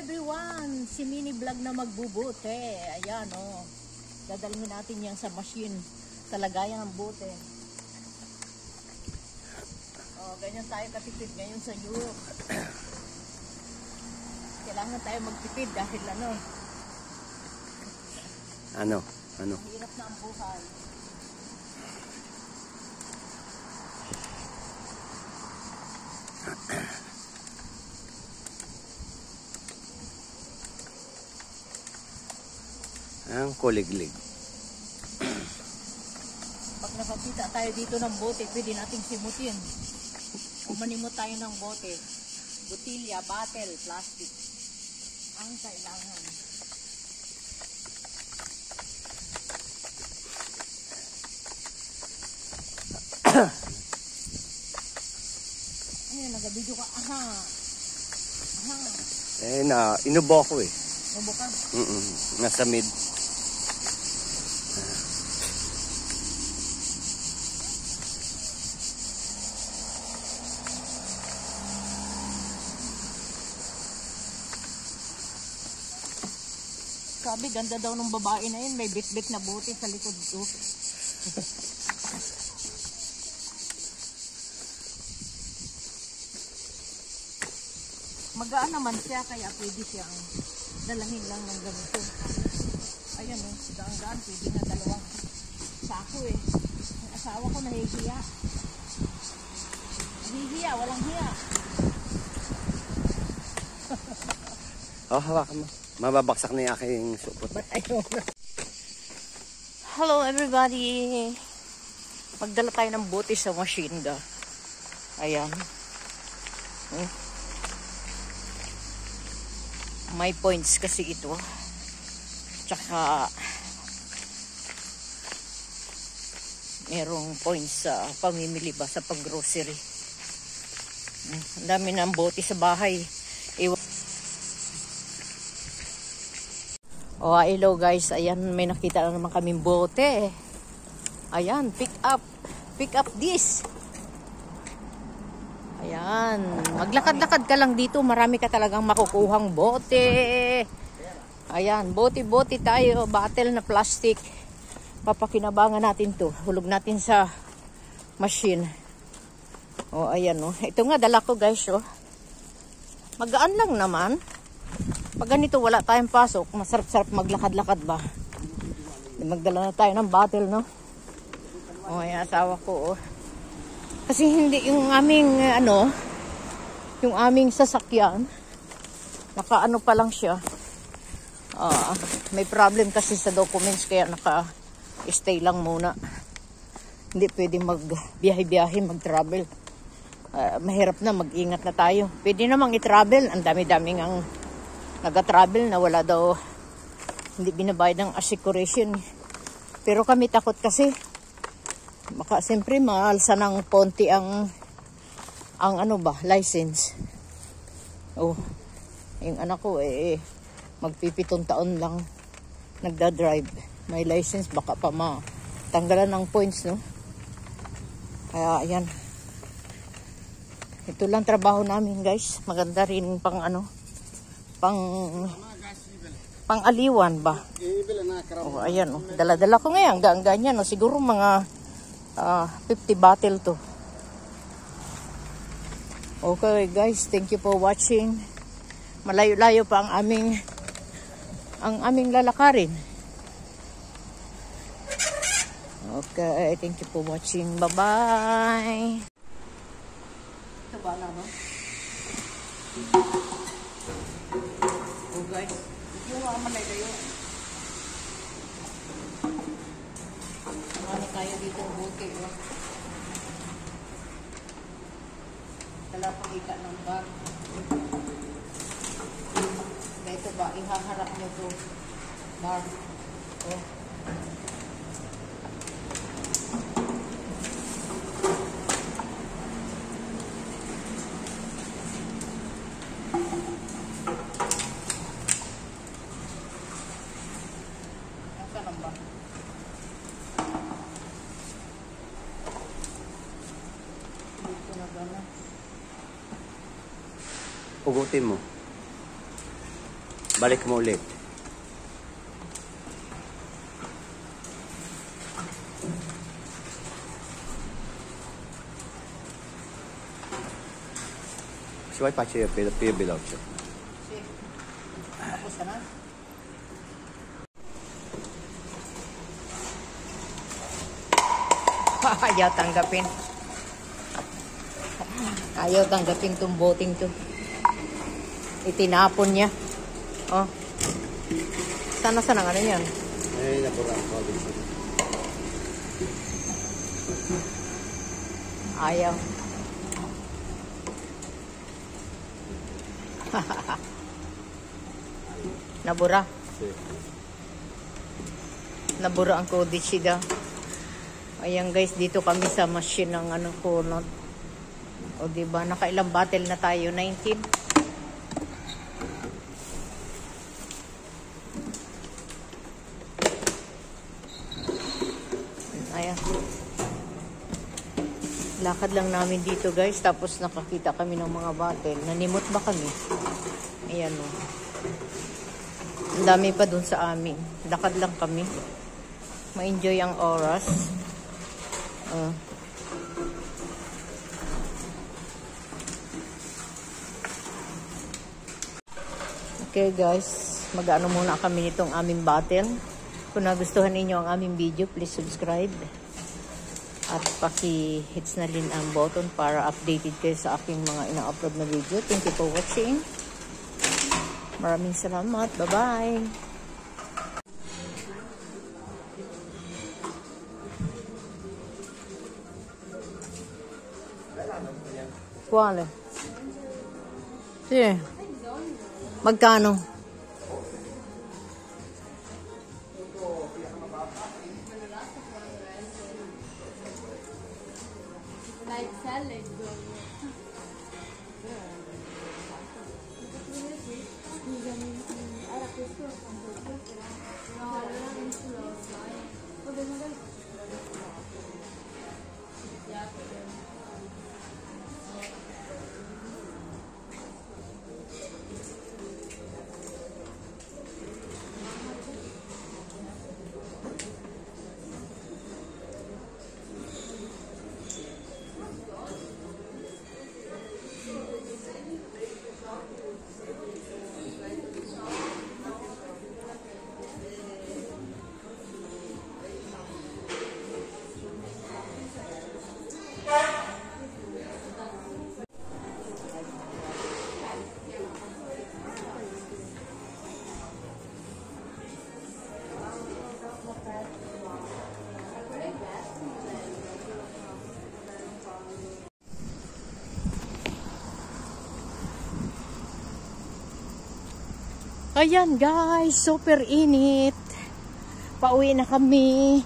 everyone! Si Mini Vlog na magbubote. Ayan, oh. Dadalhin natin yan sa machine. Sa lagayan ng bote. Oh, ganyan tayo katipid ngayon sa Europe. Kailangan tayo magtipid dahil Ano? Mahirap na ang buhay. Ang kuliglig. Pag nakakita tayo dito ng bote, pwede nating simutin. Manimot tayo ng bote. Botilya, bottle, plastic. Ang kailangan. Ayan, nagabidyo ka. Aha. Inubo ko eh. Inubo ka? Nasa mid. Sabi, ganda daw ng babae na yun. May bit-bit na bote sa likod ko. Magaan naman siya, kaya pwede siyang dalahin lang ng ganito. Ayan o, gaan-gaan, pwede na dalawang sako eh. Ang asawa ko nahihiya. Nahihiya, walang hiya. Hawakan mo. Mababaksak na yung aking supot. Hello everybody! Magdala tayo ng bote sa machine da. Ayan. May points kasi ito. Tsaka merong points sa pamimili ba sa pag-grocery. Ang dami ng bote sa bahay. Oh, hello guys. Ayan, may nakita na naman kaming bote. Ayan, pick up this. Ayan, maglakad-lakad ka lang dito, marami ka talagang makukuhang bote. Ayan, bote-bote tayo, bottle na plastic. Papakinabangan natin to. Hulog natin sa machine. Oh, ayan oh. Ito nga dala ko guys, oh. Magaan lang naman. Pag ganito wala tayong pasok, masarap-sarap maglakad-lakad ba. Magdala na tayo ng bottle, no? Oh, ayan, asawa ko, oh. Kasi hindi yung aming, yung aming sasakyan, naka-ano pa lang siya. May problem kasi sa documents, kaya naka-stay lang muna. Hindi pwedeng mag-biyahe-biyahe, mag-travel. Mahirap na, mag-ingat na tayo. Pwede namang i-travel, ang dami-daming ang nag-travel na wala daw, hindi binabayad ng asikuration. Pero kami takot kasi baka siyempre maalsa ng konti ang license. Oh, yung anak ko magpipitong taon lang nagda-drive. May license, baka pa matanggalan ng points, no? Kaya ayan, ito lang trabaho namin guys. Maganda rin pang aliwan ba. Oh, ayan oh. Dala-dala ko ngayon ganyan oh. Siguro mga 50 bottle to. Okay guys, thank you for watching. Malayo-layo pa ang aming lalakarin. Okay, thank you for watching. Bye-bye. Ito ba na, no? Guys, yung malayo. Marami tayo dito ng bote. Dala pang ika ng bar. Ito ba, ihaharap nyo to bar. Oh. Ugutin mo. Balik mo ulit. Siway pa siya pibilaw siya. Tapos ka na? Ayaw tanggapin. Ayaw tanggapin tong boting to. Itinapon niya. Oh. Sana ang ano yan? Ay, nakurang ko. Ayaw. Nabura. Nabura ang koditsida. Ayan guys, dito kami sa machine ng ano kunot. O diba, nakailang battle na tayo? 19. Ayan. Lakad lang namin dito guys, tapos nakakita kami ng mga battle. Nanimot ba kami? Ayan o. Ang dami pa dun sa amin. Lakad lang kami. Ma-enjoy ang oras. Okay guys, mag-ano muna kami nitong aming battle. Kung nagustuhan ninyo ang aming video, please subscribe. At paki-hits na din ang button para updated kayo sa aking mga ina-upload na video. Thank you for watching. Maraming salamat. Bye-bye. Quale? Sì. Magkano? Like salad. Ayan guys, super init. Pauwi na kami.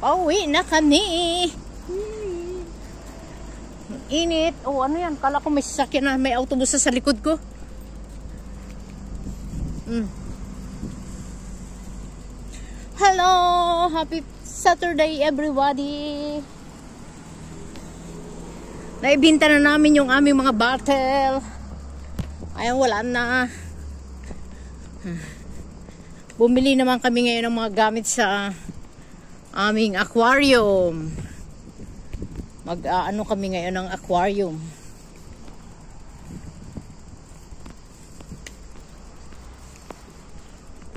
Pauwi na kami. Init. Oh, ano yan? Kala ko may sasakyan na, may autobus sa likod ko. Hello! Happy Saturday everybody! Naibinta na namin yung aming mga bottle. Ayan, wala na. Bumili naman kami ngayon ng mga gamit sa aming aquarium. Mag-ano kami ngayon ng aquarium.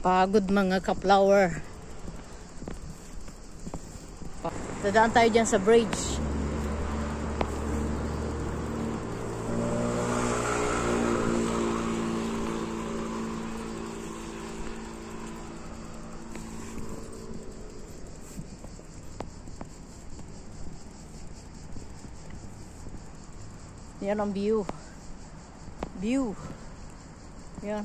Pagod mga ka-flower. Dadaan tayo dyan sa bridge. Yan ang view. View. Yan.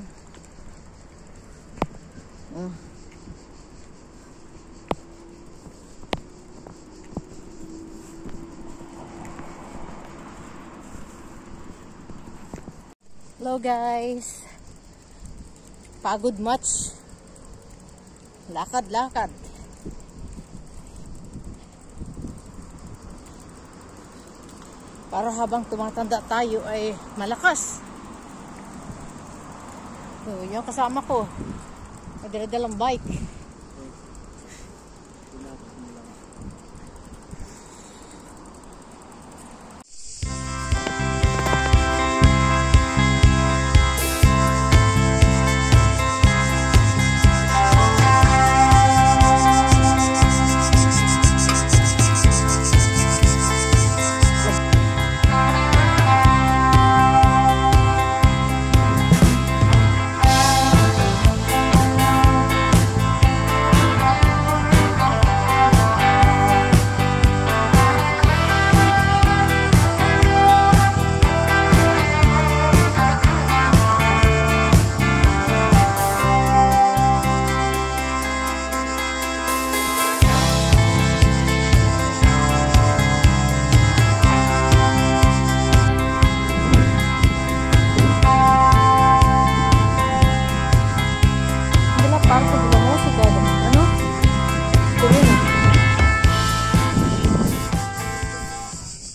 Hello guys. Pagod much. Lakad-lakad. Para habang tumatanda tayo ay malakas. So, yung kasama ko. Madala-dalang bike.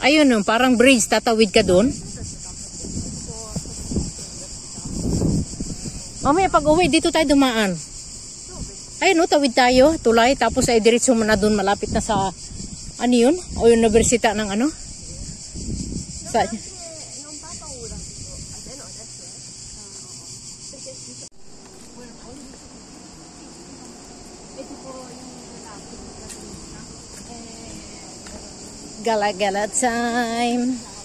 Ayun, no, parang bridge, tatawid ka doon. Mamaya pag uwi, dito tayo dumaan. Ayun, no, tawid tayo, tulay, tapos ay diretso mo na doon, malapit na sa, ano yun? O yung universita ng ano? Sa, gala-gala time.